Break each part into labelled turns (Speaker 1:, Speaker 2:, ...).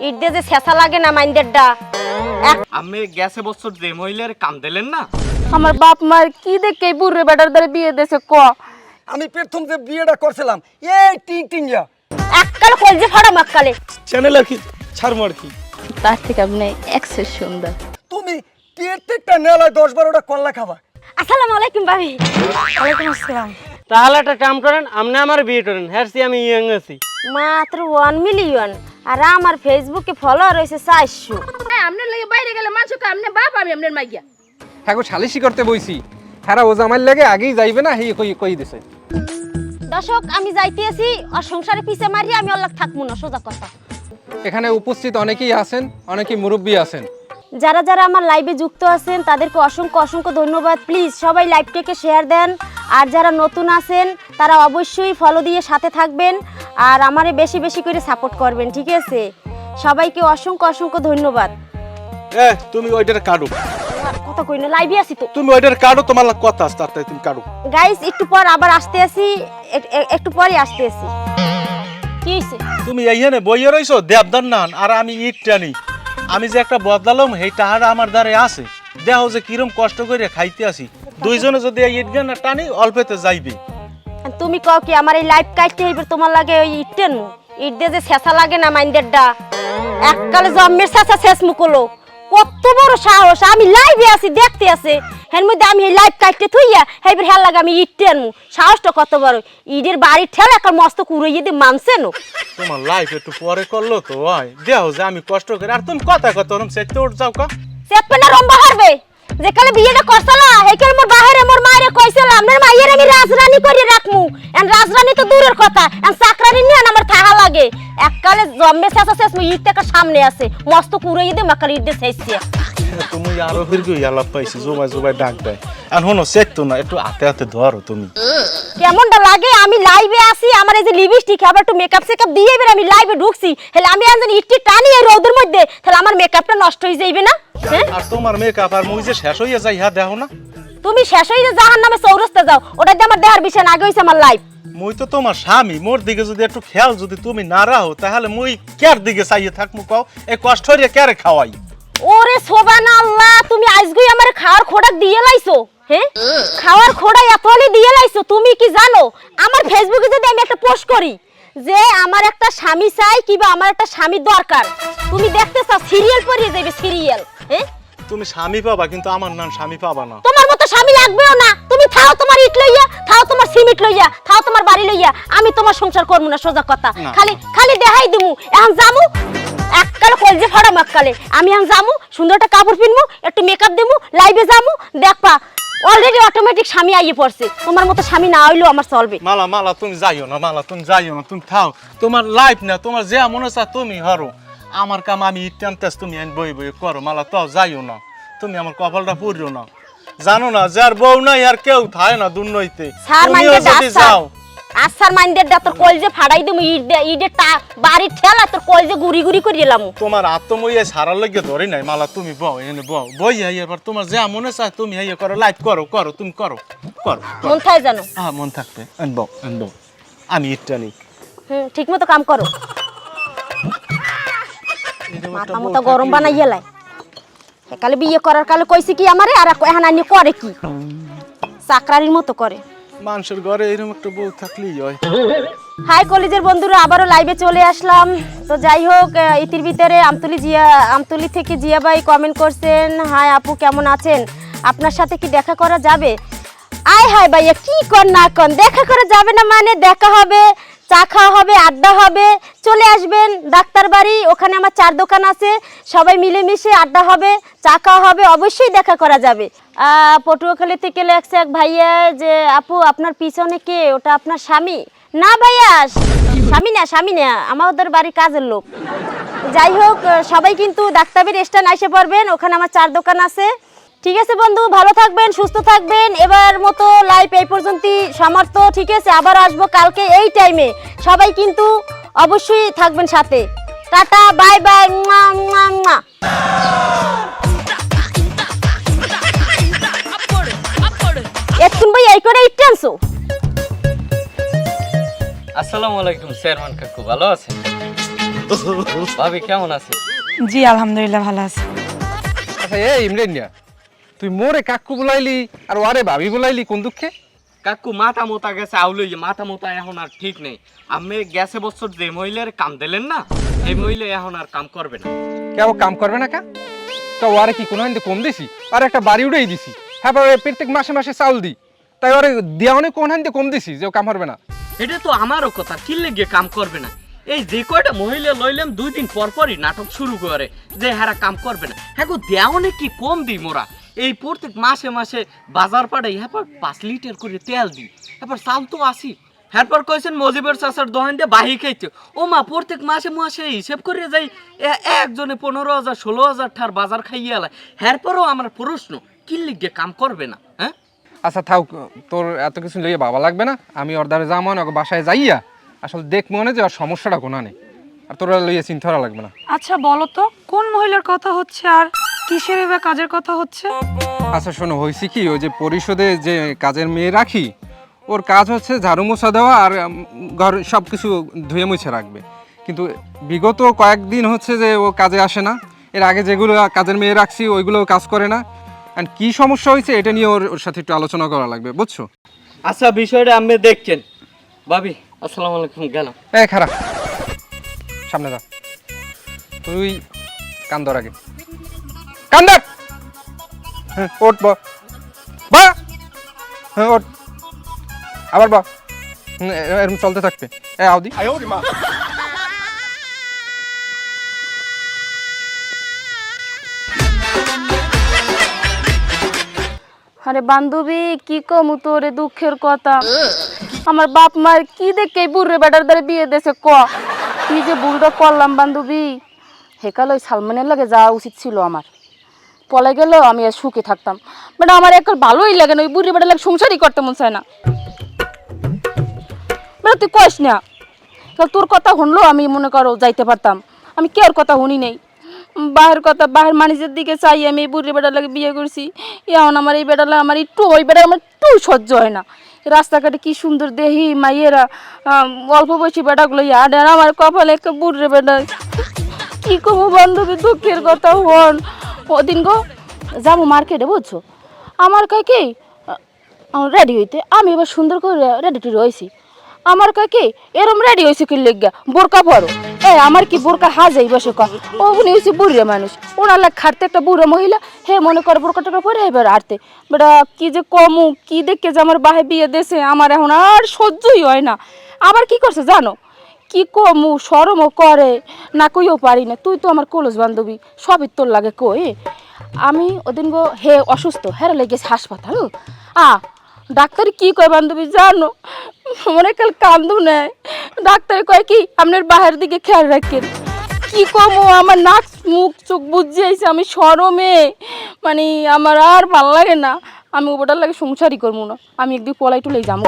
Speaker 1: ইট দিয়ে যে ছেঁচা লাগে না মাইন্ডেরটা।
Speaker 2: আমি গ্যাসে বছর যে মহিলার কাম দিলেন না,
Speaker 1: আমার বাপ মার কি দেখে বুড়ে বেটার দ্বারা বিয়ে দিয়েছে ক।
Speaker 3: আমি প্রথম যে বিয়েটা করছিলাম এই টিং টিংয়া
Speaker 1: এককালে কলজে ফাড়া মাক্কালে।
Speaker 4: চ্যানেলে কি ছাড়মো আর কি।
Speaker 1: তার থেকে আপনি এক্সেস সুন্দর।
Speaker 3: তুমি প্রত্যেকটা নেলায় 10-12টা কল্লা খাবা।
Speaker 1: আসসালামু আলাইকুম ভাবি। ওয়ালাইকুম আসসালাম।
Speaker 4: তাহলে একটা কাম করেন, আপনি আমার বিয়ে করেন। হ্যাঁ আমি ইয়ং আছি।
Speaker 1: মাত্র 1 মিলিয়ন আর আমার ফেসবুকে ফলোয়ার হইছে 400।
Speaker 5: হ্যাঁ আমনে লাগে বাইরে গেলে মানুষ কয় আমনে বাপ আমি আমনের মাইয়া।
Speaker 6: হ্যাঁ গো সালিশি করতে বইছি, হ্যাঁ ও জামাইর লাগে আগেই যাইবে না, হেই কই দিছে।
Speaker 1: দর্শক আমি যাইতে আছি আর সংসারে পিছে মারি আমি অল্লাহ থাকবো না, সোজা কথা।
Speaker 6: এখানে উপস্থিত অনেকেই আছেন, অনেকেই মুরব্বী আছেন।
Speaker 1: যারা যারা আমার লাইভে যুক্ত আছেন তাদেরকে অসংখ্য অসংখ্য ধন্যবাদ। প্লিজ সবাই লাইভটাকে শেয়ার দেন, আর যারা নতুন আছেন তারা অবশ্যই ফলো দিয়ে সাথে থাকবেন আর আমারে বেশি বেশি করে সাপোর্ট করবেন, ঠিক আছে? সবাইকে অসংখ্য অসংখ্য ধন্যবাদ।
Speaker 4: তুমি ওইটার কাটো,
Speaker 1: কথা কই না, লাইভে আছি তো।
Speaker 4: তুমি ওইটার কাটো, তোমার কথা আছে তাতে তুমি কাটো।
Speaker 1: গাইস একটু পর আবার আসতে আছি, একটু পরই আসতে আছি। কি হইছে?
Speaker 4: তুমি এইখানে বইয়ে রইছো দেবদার নান, আর আমি ইট টানি। আমি যে একটা বদলালাম সেই টাহারা আমার দ্বারে আছে, দেখো যে কিরম কষ্ট করে খাইতে আসি। দুইজনে যদি এই ইট গান টানি অল্পেতে যাইবে।
Speaker 1: তুমি কও কি আমার এই লাইভ কাটতে হইবে তোমার লাগে ওই ইটেন মু? ইট দিয়ে যে ছেঁচা লাগে না মাইন্ডেরটা, এককালে জম্মের ছেঁচা শেষ মুকলো। কত বড় সাহস, আমি লাইভে আছি দেখতে আছে, এর মধ্যে আমি এই লাইভ কাটতে থইয়া হেইবার হেল লাগে আমি ইটেন মু। সাহসটা কত বড়! ইটের বাড়ি ঠেলা একটা মস্ত কুড়াইয়ে দিয়ে মানছে নো।
Speaker 4: তোমার লাইফ একটু পরে করলো তো হয়, দেখো যে আমি কষ্ট করে, আর তুমি কথা কথা ওরম সেটতে উঠ যাও কা।
Speaker 1: সেটপে না রম্বা হারবে। যেকালে বিয়েটা করছলা হেকালে মোর বাহিরে মোর মায়েরে কইছিলাম আপনার মাইয়ের আমি রাজরানী করে রাখমু। এন রাজরানী তো দূরের কথা, এন চাকরানি নিয়ে আমার থাকা লাগে। এককালে জম্মে শেষা শেষ ইট টাকা সামনে আছে, মস্ত কুড়াইয়ে দিয়ে মাকাল ইট দিয়ে শেষছে।
Speaker 4: তুমি আরো ফিরগি আলাপ পাইছি, জোবাই জোবাই ডাক দেয়। আর হনো সেটতো না, একটু হাতে হাতে ধরো তুমি।
Speaker 1: কেমনটা লাগে? আমি লাইভে আছি, আমার এই যে লিপস্টিক আবার একটু মেকআপ সেকআপ দিয়ে এবার আমি লাইভে ঢুকছি, হেলে আমি আনজানি ইটটি টানি এই রোদের মধ্যে, তাহলে আমার মেকআপটা নষ্ট হয়ে যাইবে না? হ্যাঁ
Speaker 4: আর তোমার মেকআপ আর মুই যে শেষ হইয়া যাই, হ্যাঁ দেখো না।
Speaker 1: তুমি শেষ হয়ে যে জাহান্নামে চৌরাস্তা যাও, ওটা দিয়ে আমার দেহার বিষয় আগে হইছে আমার লাইভ।
Speaker 4: মুই তো তোমার স্বামী, মোর দিকে যদি একটু খেয়াল যদি তুমি না রাখো, তাহলে মুই কার দিকে চাইয়ে থাকমু কও? এই কষ্ট হইয়া কারে খাওয়াই?
Speaker 1: ওরে সুবহানাল্লাহ, তুমি আজকেই আমার খাওয়ার খোড়া দিয়ে লাইছো। হ্যাঁ খাওয়ার খোড়া এতলি দিয়ে লাইছো, তুমি কি জানো আমার ফেসবুকে যদি আমি একটা পোস্ট করি যে আমার একটা স্বামী চাই কিবা আমার একটা স্বামী দরকার, তুমি দেখতে চাও সিরিয়াল পড়িয়ে যাবে, সিরিয়াল। হ্যাঁ
Speaker 4: তুমি স্বামী পাবা, কিন্তু আমার নাম স্বামী পাবা না।
Speaker 1: তোমার মতো স্বামী লাগবেও না, তুমি থাও তোমার ইট লইয়া, থাও তোমার সিমেন্ট লইয়া, থাও তোমার বাড়ি লইয়া, আমি তোমার সংসার করব না, সোজা কথা। খালি খালি দেখাই দিমু, এখন যামু এককালে কলজে ফাড়া মাক্কালে। আমি এখন যামু, সুন্দর একটা কাপড় পিনমু, একটু মেকআপ দিমু, লাইভে যামু, দেখবা অলরেডি অটোমেটিক স্বামী আইয়ে পড়ছে। তোমার মতো স্বামী না হইলেও আমার চলবে।
Speaker 4: মালা মালা তুমি যাইও না, মালা তুমি যাইও না, তুমি থাও। তোমার লাইফ না, তোমার যে মনে চায় তুমি হরো। আমার কাম আমি ইট টানতেছ, তুমি বই বই করো। মালা তাও যাইও না, তুমি আমার কপালটা পুরিও না। জানো না যার বউ নাই আর কেউ থাকে না দুর্নইতে। তুমিও যদি যাও
Speaker 1: আসার মাইন্ডের দা তোর কলজে ফাড়াই দিমু, ইটের বাড়ি ঠেলা তোর কলজে গুড়ি গুড়ি করে এলাম।
Speaker 4: তোমার আত্মমইয়া সারার লাগে ধরে নাই। মালা তুমি বউ, এনে বউ বই হাইয়া, এবার তোমার যা মনে চায় তুমি হাইয়া করো, লাইভ করো, করো তুমি করো, করো
Speaker 1: মন থাই জানো?
Speaker 4: হ্যাঁ মন থাকবে। আনবো আনবো, আমি ইটটা নেই।
Speaker 1: ঠিক মতো কাম করো, মাথা মতো গরম বানাই এলাই। কালে বিয়ে করার কালে কইছি কি আমারে, আর এখন আনি করে কি চাকরারির মতো করে।
Speaker 4: মানুষের ঘরে এরকম একটা বউ থাকলেই হয়।
Speaker 1: হাই কলেজের বন্ধুরা, আবারও লাইভে চলে আসলাম। তো যাই হোক, ইতির ভিতরে আমতুলি থেকে জিয়া ভাই কমেন্ট করছেন, হাই আপু কেমন আছেন, আপনার সাথে কি দেখা করা যাবে? আয় হাই ভাইয়া, কি কর না কর, দেখা করা যাবে না মানে দেখা হবে, চা খাওয়া হবে, আড্ডা হবে, চলে আসবেন ডাক্তার বাড়ি, ওখানে আমার 4 দোকান আছে, সবাই মিলেমিশে আড্ডা হবে, চা খাওয়া হবে, অবশ্যই দেখা করা যাবে। পটুয়াখালী থেকে লেখছে এক ভাইয়া যে আপু আপনার পিছনে কে, ওটা আপনার স্বামী? না ভাইয়া, স্বামী না, আমাদের বাড়ির কাজের লোক। যাই হোক, সবাই কিন্তু ডাক্তারের স্ট্যান্ড এসে পড়বেন, ওখানে আমার 4 দোকান আছে। ঠিক আছে বন্ধু, ভালো থাকবেন, সুস্থ থাকবেন। এবার মতো লাইভ এই পর্যন্তই সমাপ্ত। ঠিক আছে, আবার আসবো কালকে এই টাইমে, সবাই কিন্তু অবশ্যই থাকবেন সাথে। টাটা, বাই বাই, মুয়া মুয়া মুয়া। এখন ভাই এই করে ইট আনছো।
Speaker 2: আসসালামু আলাইকুম চেয়ারম্যান কাকু, ভালো আছেন? ভাবি কেমন আছে?
Speaker 7: জি আলহামদুলিল্লাহ ভালো আছে।
Speaker 6: আচ্ছা এই ইমরান নিয়া তুই মোরে কাকু বুলাইলি আর ওরে ভাবি বুলাইলি কোন দুঃখে?
Speaker 2: কাকু মাথা মোতা গেছে আউলই, মাথা মোতা এখন আর ঠিক নেই। আমি গেছে বছর যে মহিলার কাম দিলেন না, এই মহিলা এখন আর কাম করবে না।
Speaker 6: কেউ কাম করবে না কা? তো ওরে কি কোনো হাইন্দে কম দিছি? আর একটা বাড়ি উড়াই দিছি, হ্যাঁ প্রত্যেক মাসে মাসে চাউল দিই, তাই ওরে দেওয়ানে কোন হাইন্দে কম দিছি যে ও কাম করবে না?
Speaker 2: এটা তো আমারও কথা, কি লেগে কাম করবে না? এই যে কয়টা মহিলা লইলাম 2 দিন পর পরই নাটক শুরু করে যে হারা কাম করবে না। হ্যাঁ গো দেওয়ানে কি কম দিই মোরা? এই প্রত্যেক মাসে মাসে বাজার পাড়াই হ্যাঁ 5 লিটার করে তেল দিই, এরপর চাল তো আসি। এরপর কইছেন মজিবের চাচার দোকান দিয়ে বাহি খাইতে। ও মা প্রত্যেক মাসে মাসে হিসেব করে যাই একজনে 15,000 16,000 ঠার বাজার খাইয়ে আলায়। এরপরও আমার প্রশ্ন, কি লেগে কাম করবে না? হ্যাঁ
Speaker 6: আচ্ছা থাক, তোর এত কিছু লইয়ে বাবা লাগবে না, আমি ওর দ্বারা যাবো না, ওকে বাসায় যাইয়া আসলে দেখ মনে যে ওর সমস্যাটা কোনা নেই, আর তোরা লইয়ে চিন্তা করা লাগবে না।
Speaker 7: আচ্ছা বলো তো কোন মহিলার কথা হচ্ছে আর কিসের বা কাজের কথা হচ্ছে?
Speaker 6: আচ্ছা শোনো, হয়েছে কি, ওই যে পরিষদে যে কাজের মেয়ে রাখি, ওর কাজ হচ্ছে ঝাড়ু মোছা দেওয়া আর ঘর সব কিছু ধুয়ে মুছে রাখবে। কিন্তু বিগত কয়েকদিন হচ্ছে যে ও কাজে আসে না, এর আগে যেগুলো কাজের মেয়ে রাখছি ওইগুলো কাজ করে না। অ্যান্ড কী সমস্যা হয়েছে এটা নিয়ে ওর সাথে একটু আলোচনা করা লাগবে, বুঝছো?
Speaker 2: আচ্ছা বিষয়টা আপনি দেখছেন। ভাবি আসসালামু আলাইকুম, গেলাম।
Speaker 6: এই খারাপ, সামনে যা, তুই কান ধর আগে, কান ধর। হ্যাঁ ওঠ, বা হ্যাঁ ওঠ, আবার বা এরকম চলতে থাকবে। এ আউদি
Speaker 1: আরে বান্ধবী কি কমু তোরে দুঃখের কথা, আমার বাপ মার কি দেখে বুড়ে বেটার দ্বারা বিয়ে দেশে ক কি যে বুড়টা করলাম বান্ধবী। হেকাল ওই সালমানের লাগে যাওয়া উচিত ছিল আমার, পলাই গেল আমি আর সুখে থাকতাম। বাট আমার এখন ভালোই লাগে না, ওই বুড়ি বেটার লাগে সংসারই করতে মন চায় না। বেটা তুই কইস না, তোর কথা শুনলো আমি মনে করো যাইতে পারতাম, আমি কে ওর কথা শুনি নেই। বাহের কথা, বাহের মানুষের দিকে চাই আমি এই বুড়ি বেটার লাগে বিয়ে করছি। এখন আমার এই বেটার লাগে আমার একটু, ওই বেটার আমার একটু সহ্য হয় না। রাস্তাঘাটে কি সুন্দর দেহি মাইয়েরা, অল্প বয়সী বেটাগুলো ইয়াড, আর আমার কপালে একটা বুড়ে বেটা। কি করবো বান্ধবী, দুঃখের কথা হন। ওদিন গো যাবো মার্কেটে, বুঝছো, আমার কাকে রেডি হইতে, আমি এবার সুন্দর করে রেডি টেডি হয়েছি। আমার কাকে এরম রেডি হয়েছে কি লেগা, বোরকা পরো। আমার কি বোরকা হাজাই বসে ক, ও উনি হয়েছে বুড়িয়া মানুষ, ওনার লাগ খাটতে একটা বুড়ো মহিলা, হে মনে করে বোরকাটা পরে এবার আরতে। বেটা কি যে কমু, কি দেখে যে আমার বাহে বিয়ে দেশে, আমার এখন আর সহ্যই হয় না। আবার কি করছে জানো, কি কমু, শরমও করে না, কইও পারি না। তুই তো আমার কলস বান্ধবী, সবই তোর লাগে কই। আমি ওদিন গো হে অসুস্থ, হেরা লেগেছে হাসপাতাল। ডাক্তার কি কয় বান্ধবী জানো, মনে কাল কান্দু নেয়। ডাক্তার কয় কি আপনার বাহির দিকে খেয়াল রাখেন। কি কমো, আমার নাক মুখ চোখ বুঝে আইছে, আমি শরমে মানে আমার আর ভাল লাগে না। আমি ওটার লাগে সংসারই করবো না, আমি একদিন পলাই টুলাই যাবো।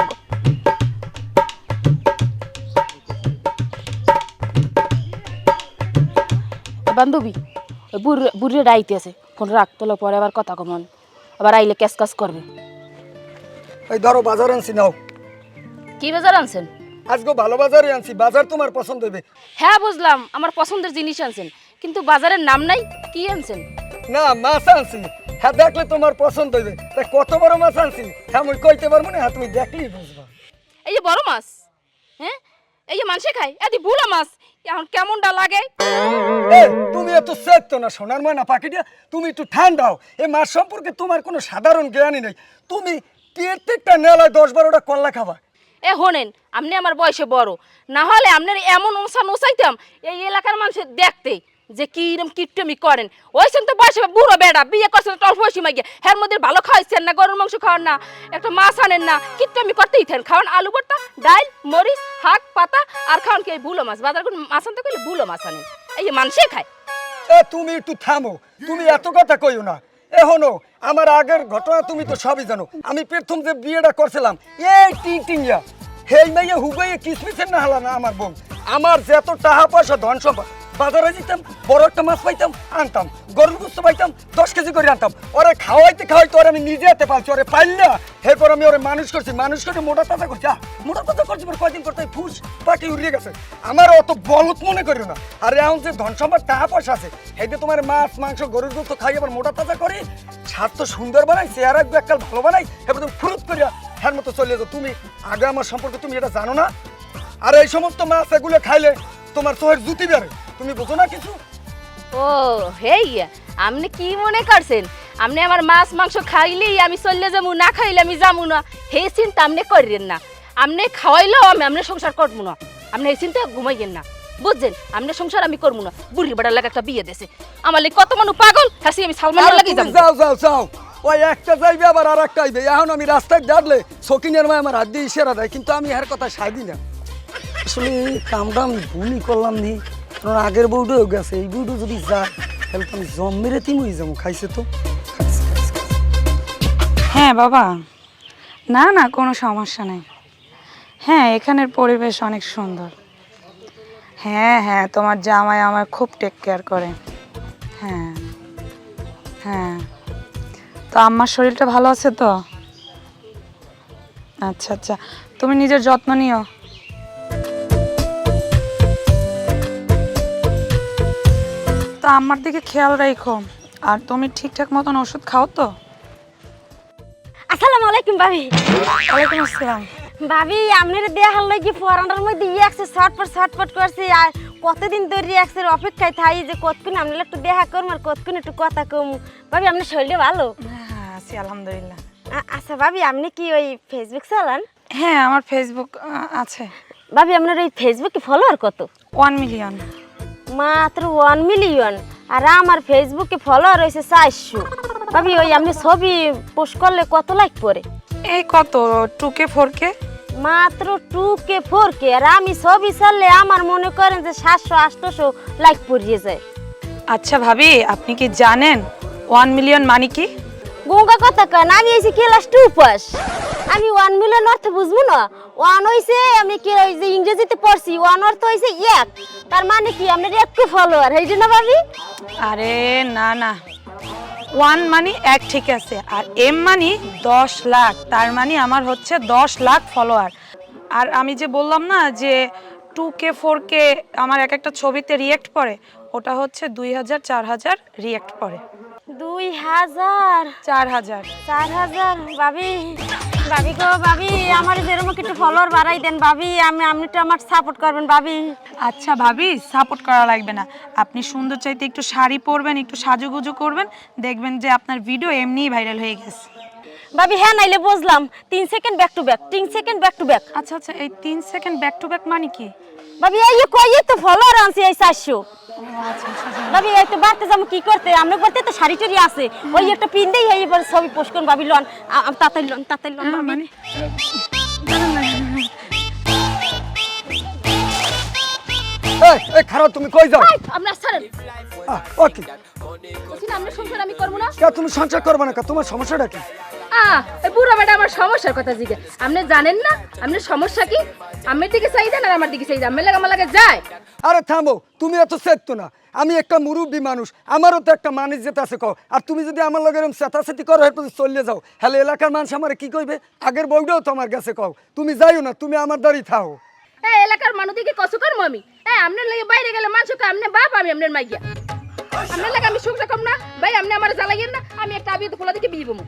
Speaker 1: বান্ধবী ওই বুড়িয়ে ডাইতে আছে, ফোন রাখ, তোলা পরে আবার কথা কমন, আবার আইলে ক্যাশ কাজ করবে।
Speaker 3: এই ধরো বাজার আনছি, নাও।
Speaker 1: কি বাজার আনছেন?
Speaker 3: আজকে ভালো বাজারে আনছি, বাজার তোমার পছন্দ হইবে।
Speaker 1: হ্যাঁ বুঝলাম, আমার পছন্দের জিনিস আনছেন, কিন্তু বাজারের নাম নাই, কি আনছেন?
Speaker 3: না মাছ আনছি, হ্যাঁ দেখলে তোমার পছন্দ হইবে। তাই কত বড় মাছ আনছি হ্যাঁ আমি কইতে পারবো না, হ্যাঁ তুমি দেখলেই বুঝবা।
Speaker 1: এই যে বড় মাছ, হ্যাঁ এই যে মানুষে খায়, এদি বুড়া মাছ, এখন কেমনটা লাগে?
Speaker 3: তুমি এত চেতো না সোনার ময়না পাখিটা, তুমি একটু ঠান্ডাও। এই মাছ সম্পর্কে তোমার কোনো সাধারণ জ্ঞানই নেই। তুমি প্রত্যেকটা নেলায় 10-12টা কল্লা খাবা।
Speaker 1: হোনেন, আপনি আমার বয়সে বড়, না হলে আপনার এমন ওষা নোচাইতাম এই এলাকার মানুষের দেখতে যে কিরম কিট্টমি করেন। ওইসেন তো বয়সে বুড়ো বেড়া, বিয়ে করছেন অল্প বয়সী মাইয়া, হ্যার মধ্যে ভালো খাওয়াইছেন না, গরুর মাংস খাওয়ান না, একটা মাছ আনেন না, কিট্টমি করতেই থাকেন। খাওয়ান আলু ভর্তা, ডাল, মরিচ, শাক পাতা, আর খাওয়ান কি বুলো মাছ। বাজার করে মাছ আনতে গেলে বুলো মাছ আনেন, এই যে মানুষে খায়।
Speaker 3: তুমি একটু থামো, তুমি এত কথা কইও না। এখনো আমার আগের ঘটনা তুমি তো সবই জানো। আমি প্রথম যে বিয়েটা করছিলাম এই টিংটিংয়া, হেই মাইয়া হুবাইয়ে কিসমিসের না হলা না আমার বোন। আমার যত টাকা পয়সা ধন সম্পদ বাজারে যেতাম, বড় একটা মাছ পাইতাম, আনতাম, গরুর গোস্ত পাইতাম, 10 কেজি করে আনতাম। ওরে খাওয়াইতে ওরে আমি নিজে হাতে পালছি, ওরে পাইলা এরপর আমি ওরে মানুষ করছি, মানুষ করে মোটা তাজা করছি। মোটা তাজা করছি, পর কয়দিন করতে ফুস পাটি উড়িয়ে গেছে। আমার অত বলত মনে করিও না। আর এখন যে ধন সম্পদ টাকা পয়সা আছে, এইতে তোমার মাছ মাংস গরুর গোস্ত খাই আবার মোটা তাজা করি, স্বাদ তো সুন্দর বানাই, চেহারা এককাল ভালো বানাই, এবার তুমি ফুরুত করিয়া হ্যার মতো চলে যাও। তুমি আগে আমার সম্পর্কে তুমি এটা জানো না? আর এই সমস্ত মাছ এগুলো খাইলে তোমার চোখের জুতি বেড়ে, তুমি বোঝো না কিছু?
Speaker 5: ও হেই, আপনি কি মনে করছেন আপনি আমার মাছ মাংস খাইলেই আমি চললে যাবো, না খাইলে আমি যাবো না? হে চিন্তা আপনি করেন না। আপনি খাওয়াইলেও আমি আপনার সংসার করবো না, আপনি এই চিন্তা ঘুমাইয়েন না, বুঝছেন? আপনার সংসার আমি করবো না। বুড়ি বেড়ার লাগে একটা বিয়ে দেশে আমার লাগে কত মানুষ পাগল, হাসি আমি সালমানের লাগে যাবো।
Speaker 3: যাও যাও যাও, ওই একটা যাইবে আবার আর একটা আইবে। এখন আমি রাস্তায় দাঁড়লে সকিনের মা আমার হাত দিয়ে ইশারা দেয়, কিন্তু আমি এর কথা সাইদি না। আসলে কামটা আমি ভুলই করলাম নি, কারণ আগের বউটাও গেছে, এই বউটা যদি যায় তাহলে তো আমি জম মেরে তিমই যাবো। খাইছে তো
Speaker 7: হ্যাঁ বাবা, না না কোনো সমস্যা নেই। হ্যাঁ, এখানের পরিবেশ অনেক সুন্দর। হ্যাঁ হ্যাঁ, তোমার জামাই আমার খুব টেক কেয়ার করে। হ্যাঁ হ্যাঁ, তো আম্মার শরীরটা ভালো আছে তো? আচ্ছা আচ্ছা, তুমি নিজের যত্ন নিও। তো আম্মার দিকে খেয়াল রাখো, আর তুমি ঠিকঠাক মতন ওষুধ খাও তো?
Speaker 1: আসসালামু আলাইকুম ভাবি।
Speaker 7: ওয়ালাইকুম আসসালাম।
Speaker 1: ভাবি আপনার দেখার লাগি ফরান্ডার মধ্যে একসে ছটফট করছি, আর কতদিন ধরে একসের অপেক্ষায় থাই যে কতক্ষণ আপনার একটু দেখা করম আর কতক্ষণ একটু কথা কম। ভাবি আপনার শরীরটা ভালো?
Speaker 7: হ্যাঁ আছি আলহামদুলিল্লাহ।
Speaker 1: আচ্ছা ভাবি, আপনি কি ওই ফেসবুক চালান?
Speaker 7: হ্যাঁ, আমার ফেসবুক আছে।
Speaker 1: ভাবি আপনার ওই ফেসবুকে ফলোয়ার কত?
Speaker 7: 1 মিলিয়ন।
Speaker 1: মাত্র 1 মিলিয়ন? আর আমার ফেসবুকে ফলোয়ার হয়েছে 400। ভাবি ওই আপনি ছবি পোস্ট করলে কত লাইক পড়ে?
Speaker 7: এই কত 2K 4K?
Speaker 1: মাত্র 2K 4K। আর আমি ছবি ছাড়লে আমার মনে করেন যে 700-800 লাইক পড়িয়ে যায়।
Speaker 7: আচ্ছা ভাবি, আপনি কি জানেন 1 মিলিয়ন মানে কি?
Speaker 1: গঙ্গা কথা কেন, আমি এসে ক্লাস 2 পাস। আমি 1 মিলিয়ন অর্থ বুঝবো না? 1 হইছে, আমি কি ওই যে ইংরেজিতে পড়ছি, 1 অর্থ হইছে 1। তার মানে কি আপনার 1 ফলোয়ার হইছে না ভাবি?
Speaker 7: আরে না না, 1 মানে 1 ঠিক আছে, আর M মানে 10 লাখ, তার মানে আমার হচ্ছে 10 লাখ ফলোয়ার। আর আমি যে বললাম না যে 2K 4K আমার এক একটা ছবিতে রিয়েক্ট পড়ে, ওটা হচ্ছে 2000-4000 রিয়েক্ট পড়ে।
Speaker 1: 2000?
Speaker 7: 4000।
Speaker 1: 4000? ভাবি ভাবি গো ভাবি, আমার যেরকম একটু ফলোয়ার বাড়াই দেন ভাবি, আপনি তো আমার সাপোর্ট করবেন ভাবি।
Speaker 7: আচ্ছা ভাবি, সাপোর্ট করা লাগবে না, আপনি সুন্দর চাইতে একটু শাড়ি পরবেন, একটু সাজুগুজু করবেন, দেখবেন যে আপনার ভিডিও এমনিই ভাইরাল হয়ে গেছে।
Speaker 1: ভাবি হ্যাঁ, নাইলে বুঝলাম 3 second back to back, 3 second back to back.
Speaker 7: আচ্ছা আচ্ছা, এই 3 সেকেন্ড ব্যাক টু ব্যাক মানে কি?
Speaker 1: ভাবি এই কই তো ফলোয়ার আনছি এই 400। ভাবি এই তো বাড়তে যাবো কি করতে, আমরা করতে তো শাড়ি টাড়ি আছে, ওই একটা পিন দেই এইবার ছবি পোস্ট করুন ভাবি। লন তাড়াতাড়ি লন ভাবি।
Speaker 7: মানে
Speaker 3: এই খারাপ, তুমি কই যাও?
Speaker 5: আপনার ছাড়েন,
Speaker 3: ওকে,
Speaker 5: বলছি না আপনার সংসার আমি করবো না।
Speaker 3: কে তুমি সংসার করবে না? তোমার সমস্যাটা কি?
Speaker 5: এই বুড়া বেটা আমার সমস্যার কথা জিজ্ঞেস, আপনি জানেন না আপনার সমস্যা কি? আমার দিকে চাই দেন আর আমার দিকে চাই দেন, আমার লাগে যায়।
Speaker 3: আরে থামো, তুমি এত চেতো না। আমি একটা মুরব্বী মানুষ, আমারও তো একটা মানুষ যেতে আছে কও। আর তুমি যদি আমার লগে এরকম চেতাচেতি করো, এরপর চলে যাও, হ্যালো এলাকার মানুষ আমার কি কইবে? আগের বউটাও তো আমার কাছে কও, তুমি যাইও না, তুমি আমার দাঁড়িয়ে থাও।
Speaker 5: এই এলাকার মানুষ দিকে কষ্ট করবো আমি? আপনার লাগে বাইরে গেলে মানুষ আপনি বাপ, আমি আপনার মাইয়া। আপনার লাগে আমি সংসার করব না ভাই, আপনি আমার জ্বালাইয়েন না, আমি একটা আবিয়ে তো খোলা দিকে বিয়ে বমু।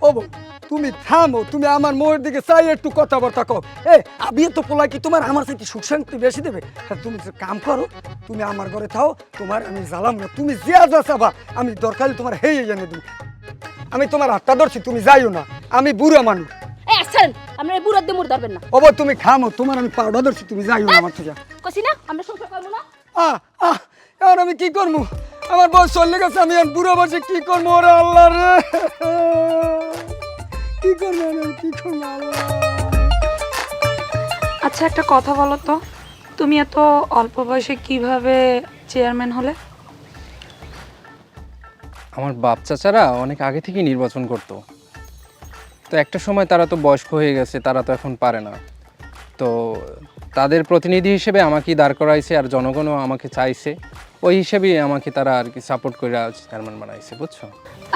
Speaker 3: ও বউ, তুমি থামো, তুমি আমার মোয়ের দিকে চাই একটু কথাবার্তা কও। এ আবিয়ে তো পোলা কি তোমার আমার সাথে সুখ শান্তি বেশি দেবে? হ্যাঁ, তুমি যে কাম করো, তুমি আমার ঘরে থাও, তোমার আমি জ্বালাম না, তুমি যে যা চাবা আমি দরকারি তোমার হেই এনে দেবো। আমি তোমার হাতটা ধরছি, তুমি যাইও না, আমি বুড়া মানুষ।
Speaker 5: এই আসছেন, আপনার বুড়া দিয়ে মুড় ধরবেন না।
Speaker 3: ও বউ, তুমি খামো, তোমার আমি পাউডার ধরছি, তুমি যাইও না আমার থেকে।
Speaker 5: কইছি না আমরা সংসার করবো না।
Speaker 3: এখন আমি কি করবো? আমার বয়স চলে গেছে, আমি এখন বুড়ো বসে কি করবো? ওরে আল্লাহ রে, কি করবো আমি, কি করবো আল্লাহ।
Speaker 7: আচ্ছা একটা কথা বলো তো, তুমি এত অল্প বয়সে কিভাবে চেয়ারম্যান হলে?
Speaker 6: আমার বাপ চাচারা অনেক আগে থেকেই নির্বাচন করতো, তো একটা সময় তারা তো বয়স্ক হয়ে গেছে, তারা তো এখন পারে না, তো তাদের প্রতিনিধি হিসেবে আমাকেই দাঁড় করাইছে, আর জনগণও আমাকে চাইছে, ওই হিসেবেই আমাকে তারা আর কি সাপোর্ট করে চেয়ারম্যান বানাইছে, বুঝছো?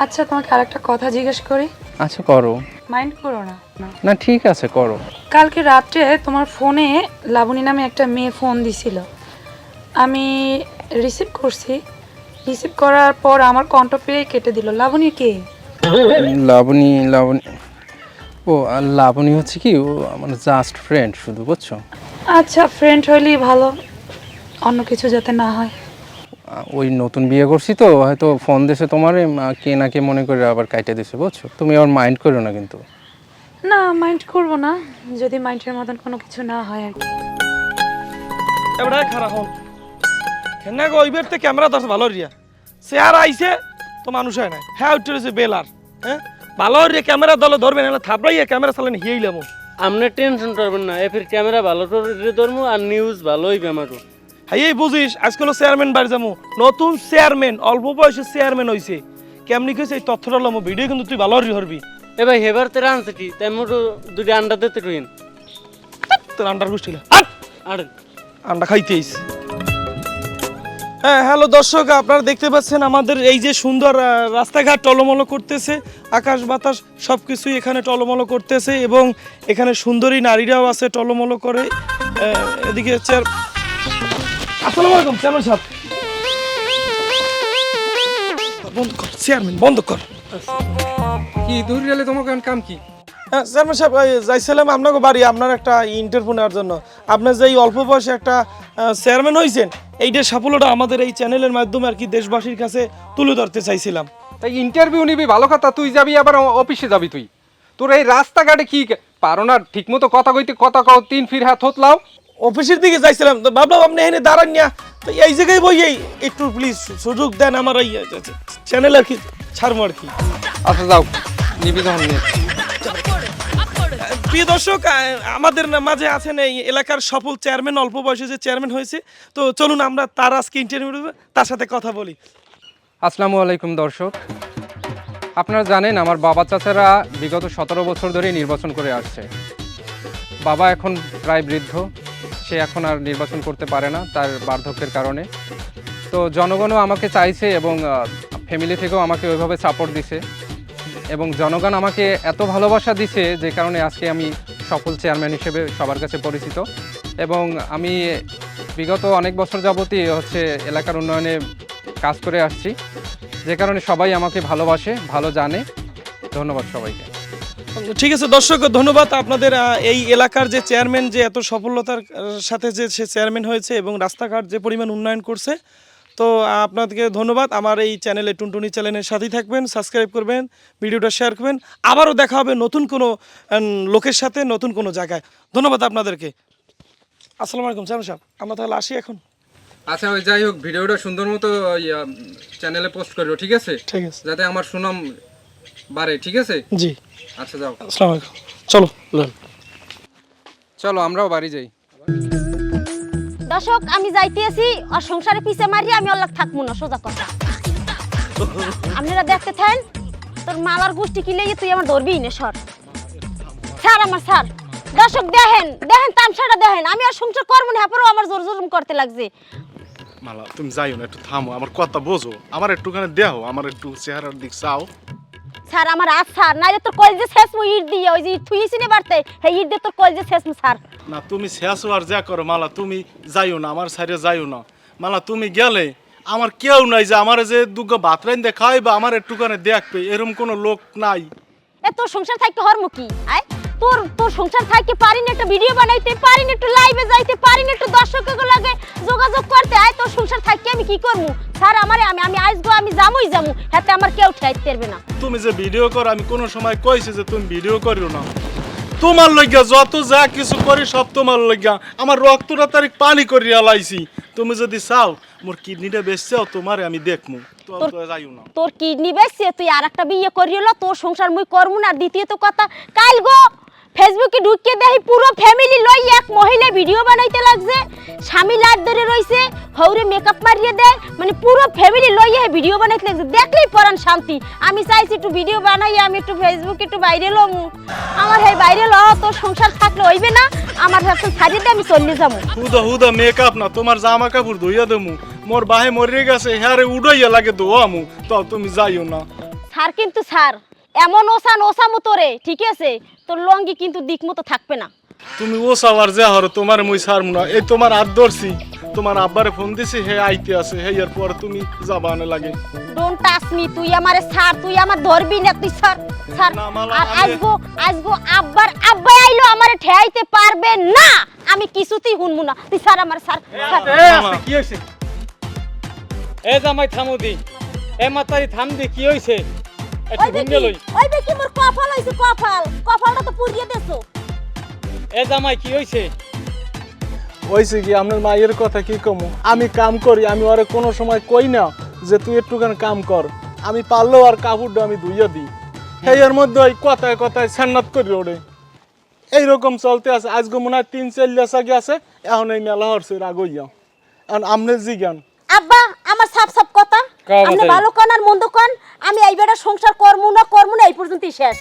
Speaker 7: আচ্ছা তোমাকে আরেকটা কথা জিজ্ঞেস করি,
Speaker 6: আচ্ছা করো।
Speaker 7: মাইন্ড করো না।
Speaker 6: না ঠিক আছে করো।
Speaker 7: কালকে রাত্রে তোমার ফোনে লাবণী নামে একটা মেয়ে ফোন দিছিল, আমি রিসিভ করছি। রিসিভ করার পর আমার কণ্ঠ পেয়ে কেটে দিল। লাবণী কে?
Speaker 6: লাবণী ও আর লাবণী হচ্ছে কি, ও আমার জাস্ট ফ্রেন্ড শুধু, বুঝছো?
Speaker 7: আচ্ছা ফ্রেন্ড হইলেই ভালো, অন্য কিছু যাতে না হয়।
Speaker 6: ওই নতুন বিয়ে করছি তো হয়তো ফোন দিয়েছে তোমারে, কে না কে মনে করে আবার কাইটে দিছে, বুঝছো? তুমি আবার মাইন্ড করো না কিন্তু।
Speaker 7: না মাইন্ড করব না, যদি মাইন্ডের মতন কোনো কিছু না হয় আর কি।
Speaker 8: এবারে খারাপ হন কেন গো, ওইবার তো ক্যামেরা দশ ভালো রিয়া চেয়ার আইছে তো মানুষ হয় না, হ্যাঁ উঠে রয়েছে বেলার, হ্যাঁ ভালো রিয়া ক্যামেরা দলে ধরবে না, থাপড়াইয়া ক্যামেরা চালানি হিয়েইলাম।
Speaker 9: আপনি টেনশন করবেন না, এফির ক্যামেরা ভালো করে ধরবো আর নিউজ ভালোই আমারও।
Speaker 8: হ্যাঁ এই বুঝিস আজকাল চেয়ারম্যান বাড়ি যাবো, নতুন চেয়ারম্যান, অল্প বয়সে চেয়ারম্যান হয়েছে, কেমনি কইছে এই তথ্যটা লম ভিডিও কিন্তু তুই ভালো হরবি।
Speaker 9: এ ভাই হেবার তে রানছে কি তাই মোটো দুটি আন্ডা দিতে রইন।
Speaker 8: তোর আন্ডার গোষ্ঠীলা
Speaker 9: আর
Speaker 8: আন্ডা খাইতে আইছে। হ্যাঁ হ্যালো দর্শক, আপনারা দেখতে পাচ্ছেন আমাদের এই যে সুন্দর রাস্তাঘাট টলমলো করতেছে, আকাশ বাতাস সব কিছুই এখানে টলমলো করতেছে এবং এখানে সুন্দরী নারীরাও আছে টলমলো করে। এদিকে চেয়ার, আসসালামু আলাইকুম চেয়ারম্যান সাহেব। বন্ধ কর চেয়ারম্যান, বন্ধ কর।
Speaker 6: কি দূর গেলে তোমার কাম কি?
Speaker 8: হ্যাঁ চেয়ারম্যান সাহেব, যাইছিলাম আপনাকে বাড়ি আপনার একটা ইন্টারভিউ নেওয়ার জন্য। আপনার যে এই অল্প বয়সে একটা চেয়ারম্যান হয়েছেন, এইটার সাফল্যটা আমাদের এই চ্যানেলের মাধ্যমে আর কি দেশবাসীর কাছে তুলে ধরতে চাইছিলাম।
Speaker 6: তাই ইন্টারভিউ নিবি ভালো কথা, তুই যাবি আবার অফিসে যাবি তুই? তোর এই রাস্তাঘাটে কি পারো না ঠিক মতো কথা কইতে, কথা কও 3 ফির হাত হতলাও।
Speaker 8: অফিসের দিকে যাইছিলাম তো ভাবলাম আপনি এখানে দাঁড়ান না, তো এই জায়গায় বই একটু প্লিজ সুযোগ দেন আমার এই চ্যানেল আর কি ছাড়বো আর কি।
Speaker 6: আচ্ছা যাও, নিবি যখন নিয়ে।
Speaker 8: প্রিয় দর্শক, আমাদের মাঝে আছেন এই এলাকার সফল চেয়ারম্যান, অল্প বয়সে যে চেয়ারম্যান হয়েছে, তো চলুন আমরা তার আজকে ইন্টারভিউ নেব, তার সাথে কথা বলি।
Speaker 6: আসসালামু আলাইকুম দর্শক, আপনারা জানেন আমার বাবা চাচারা বিগত 17 বছর ধরে নির্বাচন করে আসছে। বাবা এখন প্রায় বৃদ্ধ, সে এখন আর নির্বাচন করতে পারে না তার বার্ধক্যের কারণে। তো জনগণও আমাকে চাইছে এবং ফ্যামিলি থেকেও আমাকে ওইভাবে সাপোর্ট দিছে এবং জনগণ আমাকে এত ভালোবাসা দিছে যে কারণে আজকে আমি সফল চেয়ারম্যান হিসেবে সবার কাছে পরিচিত। এবং আমি বিগত অনেক বছর যাবতই এলাকার উন্নয়নে কাজ করে আসছি, যে কারণে সবাই আমাকে ভালোবাসে, ভালো জানে। ধন্যবাদ সবাইকে।
Speaker 8: ঠিক আছে দর্শক, ধন্যবাদ আপনাদের। এই এলাকার যে চেয়ারম্যান যে এত সফলতার সাথে যে সে চেয়ারম্যান হয়েছে এবং রাস্তাঘাট যে পরিমাণ উন্নয়ন করছে, তো আপনাদেরকে ধন্যবাদ। আমার এই চ্যানেলে টুনটুনি চ্যানেলের সাথেই থাকবেন, সাবস্ক্রাইব করবেন, ভিডিওটা শেয়ার করবেন। আবারও দেখা হবে নতুন কোনো লোকের সাথে, নতুন কোনো জায়গায়। ধন্যবাদ আপনাদেরকে। আসসালামু আলাইকুম চেয়ারম্যান সাহেব, আমরা তাহলে আসি এখন।
Speaker 6: আচ্ছা ওই যাই হোক, ভিডিওটা সুন্দর মতো চ্যানেলে পোস্ট করো, ঠিক আছে?
Speaker 8: ঠিক আছে,
Speaker 6: যাতে আমার সুনাম বাড়ে, ঠিক আছে?
Speaker 8: জি
Speaker 6: আচ্ছা যাও।
Speaker 8: আসসালামু আলাইকুম, চলো
Speaker 6: চলো আমরাও বাড়ি যাই।
Speaker 1: দর্শক আমি যাইতেছি, আর সংসারে পিছে মারি আমি অল্লাহ থাকবো না, সোজা কথা। আপনারা দেখতে থাকেন, তোর মালার গোষ্ঠী কি লেগে তুই আমার ধরবি না, সর স্যার, আমার স্যার। দর্শক দেখেন দেখেন তামসাটা দেখেন, আমি আর সংসার করবো না, হ্যাঁ আমার জোর জোর করতে লাগছে।
Speaker 4: মালা তুমি যাইও না, একটু থামো, আমার কথা বোঝো, আমার একটুখানে দেও, আমার একটু চেহারার দিক চাও।
Speaker 1: স্যার আমার স্যার নাইলে তোর কলেজে শেষ মু ইট দিয়ে, ওই যে ইট থুইছি না বাড়তে, হ্যাঁ ইট দিয়ে তোর কলেজে শেষ মু স্যার।
Speaker 4: না তুমি শেষ আর যা করো মালা, তুমি যাইও না, আমার সাইডে যাইও না মালা। তুমি গেলে আমার কেউ নাই যে আমার যে দুগা ভাত রাইন্দে খাওয়াইবা, আমার একটুখানে দেখবে, এরকম কোনো লোক নাই।
Speaker 1: এ তোর সংসার থাকতে হরম কি? আয় তোর তোর সংসার থাকতে পারি না, একটা ভিডিও বানাইতে পারি না, একটু লাইভে যাইতে পারি না, একটু দর্শকের লাগে যোগাযোগ করতে। আয় তোর সংসার থাকতে আমি কি করবো স্যার? আমারে আমি আসবো, আমি যামুই যামু, হাতে আমার কেউ ঠাইতে পারবে না।
Speaker 4: তুমি যে ভিডিও করো, আমি কোনো সময় কইছি যে তুমি ভিডিও করিও না? তোমার লইগা যত যা কিছু করি সব তোমার লইগা, আমার রক্তটা তারিখ পানি করিয়া লাইছি। তুমি যদি চাও মোর কিডনিটা বেচছেও তোমারে আমি দেখমু, তো যাইও না।
Speaker 1: তোর কিডনি বেচছে তুই আর একটা বিয়ে করিল, তোর সংসার মুই করবো না। আর দ্বিতীয়ত কথা, কাল গো ফেসবুকে ঢুকিয়ে দেখি পুরো ফ্যামিলি লই এক মহিলা ভিডিও বানাইতে লাগছে, স্বামী লাট ধরে রইছে, হৌরে মেকআপ মারিয়ে দেয়, মানে পুরো ফ্যামিলি লইয়া ভিডিও বানাইতে লাগছে। দেখলেই পরান শান্তি। আমি চাইছি একটু ভিডিও বানাই, আমি একটু ফেসবুকে একটু বাইরে লম, আমার এই বাইরে ল। তোর সংসার থাকলে হইবে না, আমার ভাবছেন ছাড়িয়ে দিয়ে আমি চলে যাবো।
Speaker 4: হুদা হুদা মেকআপ না, তোমার জামা কাপড় ধুইয়া দেবো, মোর বাহে মরে গেছে হ্যাঁ উড়াইয়া লাগে তো আমু তাও তুমি যাইও না।
Speaker 1: স্যার কিন্তু স্যার এমন ওসামু তোরে ঠিক আছে, তোর লঙ্গি কিন্তু দিক মতো থাকবে না।
Speaker 4: তুমি ও সাওয়ার যা হর তোমার মুই ছাড়মু না। এই তোমার হাত ধরছি, তোমার আব্বারে ফোন দিছি, হে আইতে আছে, হে এর পর তুমি যাবানে লাগে।
Speaker 1: ডোন্ট টাচ মি, তুই আমারে স্যার, তুই আমার ধরবি না, তুই স্যার স্যার।
Speaker 4: না, মালা,
Speaker 1: আর
Speaker 4: আমি-
Speaker 1: আজগো আব্বা আইলো আমারে ঠেয়াইতে পারবে না, আমি কিছুতেই শুনবো না, তুই স্যার আমার স্যার স্যার।
Speaker 9: কি হয়েছে? এ জামাই থামো দি, এ মাতারি থাম দি, কি হয়েছে? একটু ঘুমিয়ে লই।
Speaker 1: ওই দেখি মোর কপাল হইছে, কপালটা তো পুড়িয়ে দেছো।
Speaker 9: এ জামাই কি হয়েছে?
Speaker 4: হইছে কি আপনার মায়ের কথা কি কমু? আমি কাম করি, আমি ওরে কোনো সময় কই না যে তুই একটুখান কাম কর। আমি পারলেও আর কাপড়টা আমি ধুইয়া দিই। এই এর মধ্যে ওই কথায় কথায় সান্নাত করি ওরে। এইরকম চলতে আছে। আজকে মনে হয় 3-4 লেসাগি আছে, এখন এই মেলা হরছে রাগ হইয়া। এখন আপনি জিজ্ঞান।
Speaker 1: আব্বা আমার সাপ কথা,
Speaker 9: কাও
Speaker 1: আপনি
Speaker 9: বাতারি।
Speaker 1: ভালো কোন আর মন্দ কোন, আমি এই বেটা সংসার করমু না এই পর্যন্তই শেষ।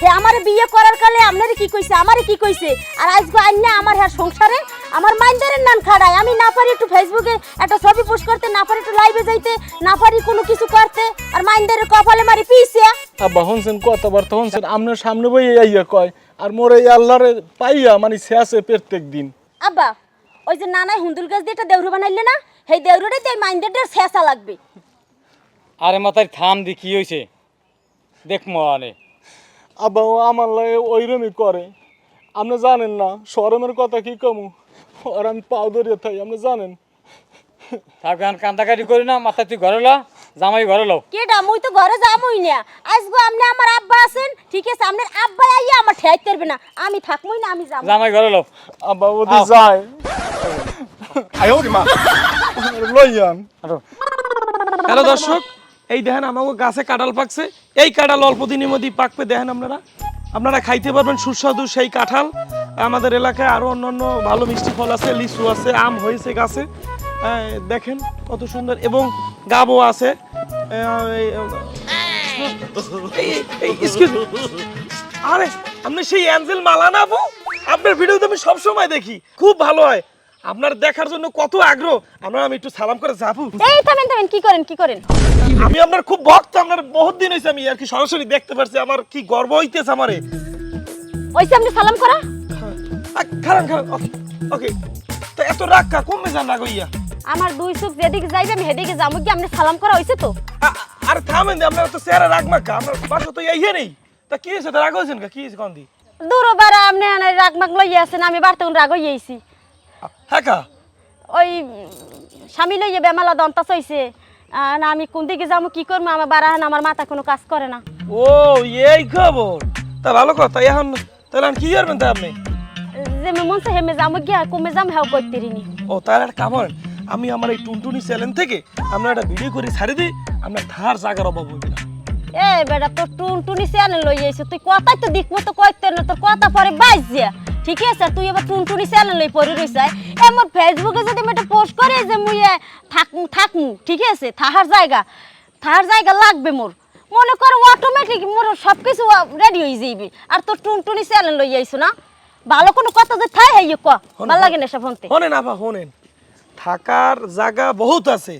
Speaker 1: হে আমারে বিয়ে করার কালে আপনারে কি কইছে, আমারে কি কইছে, আর আজকে আইনা আমার হ্যাঁ সংসারে আমার মাইন্ডারের নাম খাড়ায়। আমি না পারি একটু ফেসবুকে একটা ছবি পোস্ট করতে, না পারি একটু লাইভে যাইতে, না পারি কোনো কিছু করতে, আর মাইন্ডারের কপালে মারি পিছে।
Speaker 4: আব্বা হনছেন কথাবার্তা হনছেন, আপনার সামনে বই আইয়া কয়, আর মোর এই আল্লাহরে পাইয়া মানে শেষে প্রত্যেক দিন।
Speaker 1: আব্বা ওই যে নানাই হুন্দুল গাছ দিয়ে একটা দেউরু বানাইলে না, সেই দেউরুটাই তাই মাইন্ডারের শেষা লাগবে।
Speaker 9: আরে মাতারি থাম দি, কি হয়েছে? দেখ মানে
Speaker 4: আব্বা ও আমার লাগে ওইরমই করে। আপনি জানেন না শরমের কথা কি কমু, আর আমি পাও ধরিয়ে থাই, আপনি জানেন।
Speaker 9: তারপর এখন কান্দাকাটি করি না, মাথা তুই ঘরে লো, জামাই ঘরে লো।
Speaker 1: কেডা মুই তো ঘরে যামই না, আজগো আপনি আমার আব্বা আছেন ঠিক আছে, আপনার আব্বা আইয়া আমার ঠেয়াইতে পারবে না, আমি থাকমই না, আমি যাবো।
Speaker 9: জামাই ঘরে লো।
Speaker 4: আব্বা ওদি যায় লইয়ান।
Speaker 8: হ্যালো দর্শক, এই দেখেন আমাকে গাছে কাঁঠাল পাকছে। এই কাঁঠাল অল্প দিনের মধ্যেই পাকবে, দেখেন আপনারা খাইতে পারবেন সুস্বাদু সেই কাঁঠাল। আমাদের এলাকায় আরো অন্যান্য ভালো মিষ্টি ফল আছে, লিচু আছে, আম হয়েছে গাছে, দেখেন কত সুন্দর, এবং গাবও আছে। আরে আপনি সেই অ্যাঞ্জেল মালা না বউ, আপনার ভিডিও তো আমি সবসময় দেখি, খুব ভালো হয়। আপনার দেখার জন্য কত আগ্রহ, আমি একটু সালাম করে যাবো।
Speaker 1: এই থামেন কি করেন?
Speaker 8: আমি আপনার খুব ভক্ত, আপনার বহুত দিন হয়েছে আমি আর কি সরাসরি দেখতে পারছি, আমার কি গর্ব হইতেছে আমারে।
Speaker 1: ওইসে আপনি সালাম করা।
Speaker 8: খারান ওকে, তো এত রাগ কা কমে যান রাগ হইয়া।
Speaker 1: আমার দুই চোখ যেদিকে যাইবে আমি সেদিকে যাবো, কি আপনি সালাম করা হইছে তো?
Speaker 8: আর থামেন দি, আপনার তো চেহারা রাগ মাখা, আপনার বাসা তো ইয়ে নেই, তা কি হয়েছে, তা রাগ হয়েছেন কি হয়েছে কন দি?
Speaker 1: দূর বারা আপনি রাগ মাগ লইয়া আছেন, আমি বাড়তে রাগ হইয়াছি।
Speaker 8: হ্যাঁ কা
Speaker 1: ওই স্বামী লইয়া বেমালা দন্তা চইছে, না আমি কোন দিকে যাবো কি করবো, আমার বাড়াহান আমার মাথা কোনো কাজ করে না।
Speaker 8: ও এই খবর, তা ভালো কথা। এখন তাহলে কি করবেন তা আপনি?
Speaker 1: যে মন চাই হেমে যাবো গিয়া, কমে যাম হেও করতে রিনি।
Speaker 8: ও তার একটা কাম করেন, আমি আমার এই টুনটুনি চ্যানেল থেকে আমরা একটা ভিডিও করে ছাড়ি দিই, আপনার ধার জায়গার অভাব হইবে না।
Speaker 1: এ বেটা তোর টুনটুনি চ্যানেল লই আইছ, তুই কথাই তো দিক মতো কইতে না, তোর কথা পরে বাইজ যা ঠিক আছে, তুই এবার টুনটুনি চ্যানেল লই পড়ে রইছ। এমন ফেসবুকে যদি আমি একটা পোস্ট করে যে মুই থাকমু ঠিক আছে, থাহার জায়গা লাগবে মোর, মনে কর অটোমেটিক মোর সবকিছু রেডি হয়ে যাইবে, আর তোর টুনটুনি চ্যানেল লই আইছ না, ভালো কোনো কথা যে থাই হাইয়ে ক ভাল লাগে না সব ফোনতে।
Speaker 8: শোনেন আপা শোনেন, থাকার জায়গা বহুত আছে,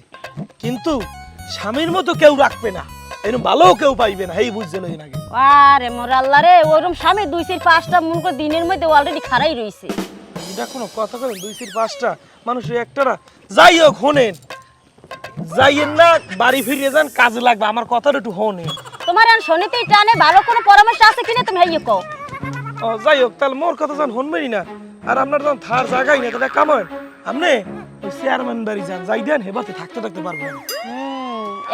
Speaker 8: কিন্তু স্বামীর মতো কেউ রাখবে না, এরকম ভালো কেউ পাইবে না, এই বুঝছে লই নাকি।
Speaker 1: আরে মোর আল্লাহ রে, ওরকম স্বামী 2-5টা মন করে দিনের মধ্যে অলরেডি খারাই রইছে।
Speaker 8: এটা কোনো কথা করেন, 2-5টা মানুষ একটা না। যাই হোক শোনেন, যাইয়েন না, বাড়ি ফিরিয়ে যান, কাজে লাগবে, আমার কথাটা একটু শোনেন।
Speaker 1: তোমার আর শোনিতেই টানে, ভালো কোনো পরামর্শ আছে কিনা তুমি হাইয়ে কও।
Speaker 8: ও যাই হোক, তাহলে মোর কথা যখন শুনবেনই না, আর আপনার যখন থার জায়গায় না, তাহলে কামান আপনি ওই চেয়ারম্যান বাড়ি যান, যাই দেন হেবাতে থাকতে পারবেন।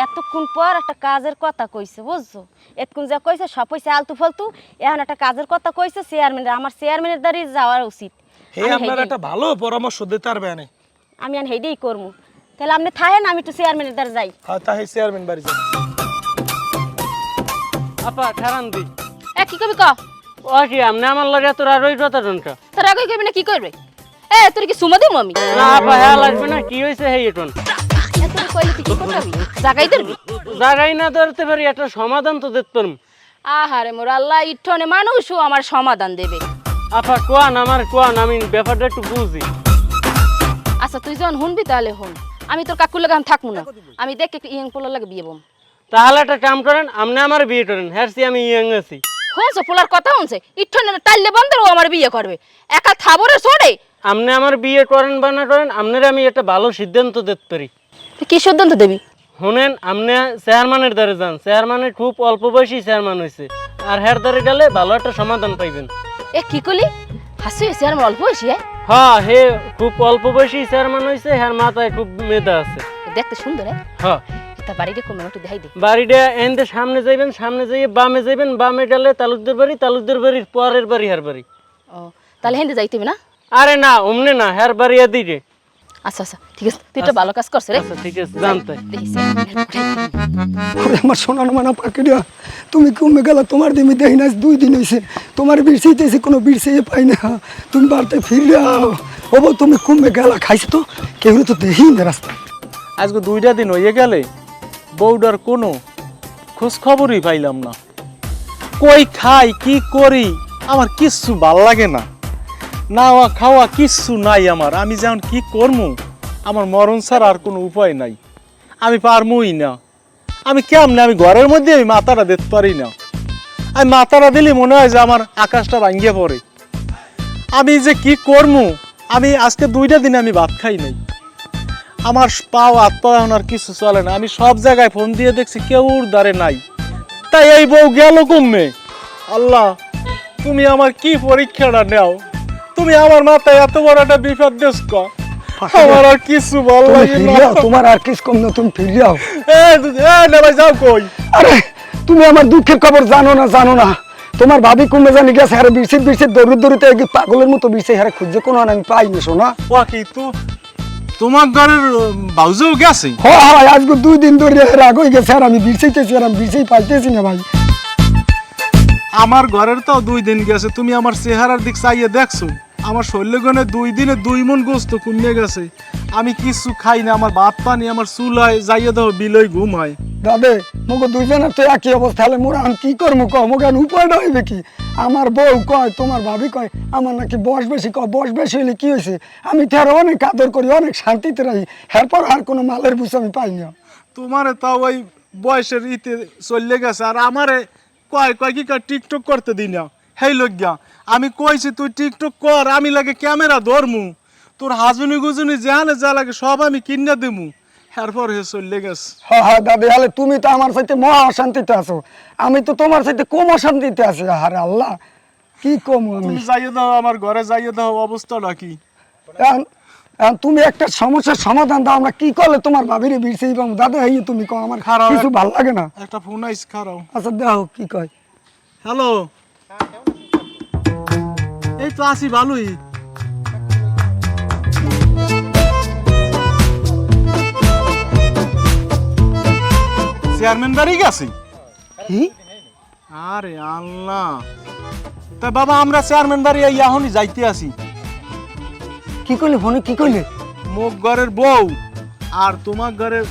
Speaker 1: এতক্ষণ পর একটা কাজের কথা কইছে বুঝছো, এতক্ষণ যা কইছে সব হইছে আলতু ফালতু, এখন একটা কাজের কথা কইছে চেয়ারম্যান, আমার চেয়ারম্যানের দ্বারই যাওয়ার উচিত।
Speaker 8: হে আপনার একটা ভালো পরামর্শ দিতে পারবে না,
Speaker 1: আমি আর হেডেই করবো, তাহলে আপনি থাকেন, আমি একটু চেয়ারম্যানের দ্বার যাই।
Speaker 8: হ্যাঁ তাই চেয়ারম্যান বাড়ি যান।
Speaker 9: আপা খারান দি,
Speaker 5: কি করবি ক?
Speaker 9: ও কি আমনে আমার লগে তোর আর ওই রতনটা?
Speaker 5: তোর আগে করবি না কি করবে? তোর কি সুমা দিমু আমি?
Speaker 9: না আপা হ্যাঁ লাগবে না, কি হয়েছে হে এখন?
Speaker 5: তোর কইলে তুই কি করবি? জাগাই ধরবি?
Speaker 9: জাগাই না ধরতে পারি, একটা সমাধান তো দিতে পারম।
Speaker 5: আহারে মোর আল্লাহ, ইঠনে মানুষও আমার সমাধান দেবে।
Speaker 9: আপা কোয়ান, আমার কোয়ান, আমি ব্যাপারটা একটু বুঝি।
Speaker 5: আচ্ছা তুই যখন শুনবি তাহলে শুন। আমি তোর কাকুর লাগে আমি থাকবো না, আমি দেখ একটু ইয়ং পোলার লাগে বিয়ে বম।
Speaker 9: তাহলে একটা কাম করেন, আপনি আমার বিয়ে করেন, হ্যাঁ আমি ইয়ং আছি।
Speaker 5: হচ্ছে পোলার কথা হচ্ছে, ইঠনে টাইলে বন্ধের ও আমার বিয়ে করবে, একা থাবরে ছড়ে।
Speaker 9: আপনি আমার বিয়ে করেন বা না করেন, আপনারা আমি একটা ভালো সিদ্ধান্ত দিতে পারি।
Speaker 5: তুই কি সিদ্ধান্ত দিবি?
Speaker 9: শুনেন, আপনি চেয়ারম্যানের দ্বারে যান, চেয়ারম্যানের খুব অল্প বয়সী চেয়ারম্যান হয়েছে, আর হ্যার দ্বারে গেলে ভালো একটা সমাধান পাইবেন।
Speaker 5: এ কি করলি? হাসি হয়েছে আর অল্প হয়েছি।
Speaker 9: হ্যাঁ, হে খুব অল্প বয়সী চেয়ারম্যান হয়েছে, হ্যার মাথায় খুব মেধা আছে।
Speaker 5: দেখতে সুন্দর।
Speaker 9: হ্যাঁ,
Speaker 5: তা বাড়িটা কমে একটু দেখাই দে।
Speaker 9: বাড়িটা এনতে সামনে যাইবেন, সামনে যাইয়ে বামে যাইবেন, বামে গেলে তালুকদের বাড়ি, তালুকদের বাড়ির পরের বাড়ি হ্যার বাড়ি।
Speaker 5: ও তাহলে হেন্দে যাইতে হবে না?
Speaker 9: আরে না, অমনে না, হ্যার বাড়ি এদিকে।
Speaker 5: আচ্ছা আচ্ছা ঠিক আছে, তুই একটা ভালো কাজ করছ রে।
Speaker 9: আচ্ছা ঠিক আছে, জানতে।
Speaker 5: দেখিস
Speaker 3: ওরে আমার সোনানো মানা পাখিরা, তুমি কমে গেলা, তোমার দিমি দেখি না 2 দিন হয়েছে, তোমার বিরসিতেছি কোনো বিরসিয়ে পাই না, তুমি বাড়িতে ফিরে আও। ও বউ, তুমি কমে গেলা, খাইছো তো কেউ তো দেখি না রাস্তায়।
Speaker 4: আজকে 2টা দিন হয়ে গেলে বউডার কোনো খোঁজ খবরই পাইলাম না। কই খাই, কি করি, আমার কিচ্ছু ভাল লাগে না, নাওয়া খাওয়া কিচ্ছু নাই আমার। আমি যেমন কি করবো, আমার মরণ ছাড়া আর কোনো উপায় নাই, আমি পারমই না। আমি কেমনে, আমি ঘরের মধ্যে আমি মাথাটা দিতে পারি না। আমি মাথাটা দিলে মনে হয় যে আমার আকাশটা ভাঙ্গিয়ে পড়ে। আমি যে কি করবো, আমি আজকে 2টা দিন আমি ভাত খাই নাই, আমার পাও হাত পা আর কিছু চলে না। আমি সব জায়গায় ফোন দিয়ে দেখছি, কেউ দ্বারে নাই। তাই এই বউ গেল কমে। আল্লাহ, তুমি আমার কি পরীক্ষাটা নেও, তুমি আমার মাথায় এত বড় একটা বিপদ দেশ, আমার আর কিছু ভালো লাগে না।
Speaker 3: তোমার আর কিছু কম না, তুমি ফিরে আও।
Speaker 4: না ভাই, যাও কই?
Speaker 3: আরে তুমি আমার দুঃখের খবর জানো না, তোমার ভাবি কমে জানি গেছে, হারে বিরসিত দৌড়িতে পাগলের মতো বিরসে, হারে খুঁজে কোনো আমি পাইনি শোনা।
Speaker 4: ও কি তোমার ঘরের বাউজও গেছে?
Speaker 3: হয় আজকে 2 দিন ধরে রাগ হয়ে গেছে, আর আমি বিরসিতেছি, আর আমি বিরসেই পাইতেছি না ভাই।
Speaker 4: আমার ঘরের তো 2 দিন গেছে, তুমি আমার চেহারার দিক চাইয়ে দেখছো? আমার শরীরগণে 2 দিনে 2 মন গোস্ত কমে গেছে, আমি কিছু খাই না, আমার ভাত পানি আমার চুলায় যাইয়ে দাও, বিলই ঘুম হয়।
Speaker 3: দাদে মোকে 2 জনের তো একই অবস্থা, হলে মোরা আমি কি করবো মোকে উপায়টা হইবে কি? আমার বউ কয়, তোমার ভাবি কয় আমার নাকি বয়স বেশি, বয়স বেশি হইলে কি হয়েছে? আমি তো আর অনেক আদর করি, অনেক শান্তিতে রাখি, এরপর আর কোনো মালের বুঝ আমি পাই না।
Speaker 4: তোমারে তাও ওই বয়সের ইতে চলে গেছে, আর আমারে কয় কি টিকটক করতে দিই না। হেই লজ্ঞা, আমি কইছি তুই টিকটক কর, আমি লাগে ক্যামেরা ধরমু, তোর হাজুনি গুজুনি জানে যা লাগে সব আমি কিনা দেবো, এরপর হে চলে গেছে।
Speaker 3: হ্যাঁ দাদি, হলে তুমি তো আমার সাথে মহা অশান্তিতে আছো, আমি তো তোমার সাথে কম অশান্তিতে আছি। আরে আল্লাহ, কি কম আমি।
Speaker 4: তুমি যাইয়ে দাও, আমার ঘরে যাইয়ে দাও, অবস্থাটা কি?
Speaker 3: তুমি একটা সমস্যার সমাধান দাও, আমরা কি করলে তোমার ভাবিরে বিরসেই পাবো? দাদা এই তুমি কো, আমার কিছু ভালো লাগে না।
Speaker 4: একটা ফোন আইস, খারাও।
Speaker 3: আচ্ছা দেখো কি কয়।
Speaker 4: হ্যালো, এই তো আছি ভালোই। চেয়ারম্যান বাড়ি গেছি? আরে আল্লাহ, তা বাবা আমরা চেয়ারম্যান বাড়ি এখনই যাইতে আছি।
Speaker 3: কি করলে ফোনে, কি করলে?
Speaker 4: মুখ ঘরের বউ আর তোমার ঘরের